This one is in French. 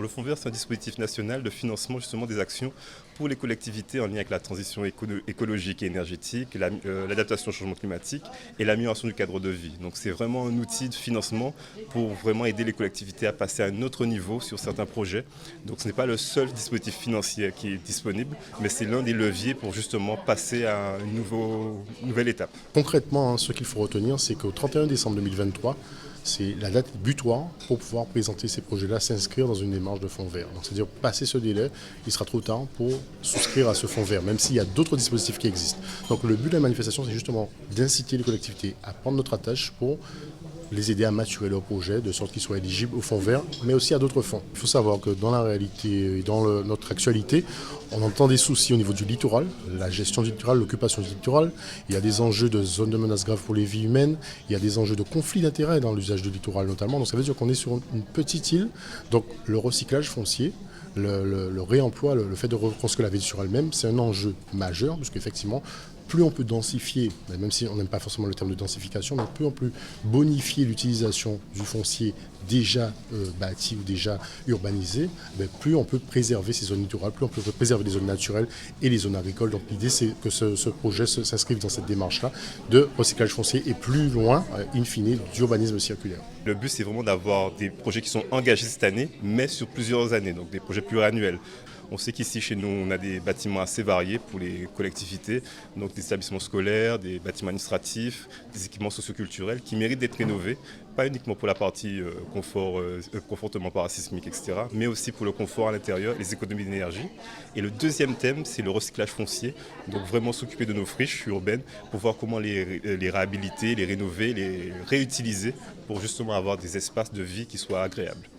Le Fonds vert, c'est un dispositif national de financement justement des actions pour les collectivités en lien avec la transition écologique et énergétique, l'adaptation au changement climatique et l'amélioration du cadre de vie. Donc c'est vraiment un outil de financement pour vraiment aider les collectivités à passer à un autre niveau sur certains projets. Donc ce n'est pas le seul dispositif financier qui est disponible, mais c'est l'un des leviers pour justement passer à une nouvelle étape. Concrètement, ce qu'il faut retenir, c'est qu'au 31 décembre 2023, c'est la date butoir pour pouvoir présenter ces projets-là, s'inscrire dans une démarche de fonds vert. Donc, c'est-à-dire, passer ce délai, il sera trop tard pour souscrire à ce fonds vert, même s'il y a d'autres dispositifs qui existent. Donc, le but de la manifestation, c'est justement d'inciter les collectivités à prendre notre attache pour les aider à maturer leur projet de sorte qu'ils soient éligibles au fonds vert, mais aussi à d'autres fonds. Il faut savoir que dans la réalité et dans notre actualité, on entend des soucis au niveau du littoral, la gestion du littoral, l'occupation du littoral. Il y a des enjeux de zones de menace grave pour les vies humaines. Il y a des enjeux de conflits d'intérêts dans l'usage du littoral notamment. Donc ça veut dire qu'on est sur une petite île. Donc le recyclage foncier, le réemploi, le fait de reconstruire la ville sur elle-même, c'est un enjeu majeur, parce qu'effectivement, plus on peut densifier, même si on n'aime pas forcément le terme de densification, mais plus on peut bonifier l'utilisation du foncier déjà bâti ou déjà urbanisé, plus on peut préserver ces zones littorales, plus on peut préserver les zones naturelles et les zones agricoles. Donc l'idée, c'est que ce projet s'inscrive dans cette démarche-là de recyclage foncier et plus loin, in fine, d'urbanisme circulaire. Le but, c'est vraiment d'avoir des projets qui sont engagés cette année, mais sur plusieurs années, donc des projets pluriannuels. On sait qu'ici, chez nous, on a des bâtiments assez variés pour les collectivités, donc des établissements scolaires, des bâtiments administratifs, des équipements socioculturels qui méritent d'être rénovés, pas uniquement pour la partie confortement parasismique, etc., mais aussi pour le confort à l'intérieur, les économies d'énergie. Et le deuxième thème, c'est le recyclage foncier, donc vraiment s'occuper de nos friches urbaines pour voir comment les réhabiliter, les rénover, les réutiliser pour justement avoir des espaces de vie qui soient agréables.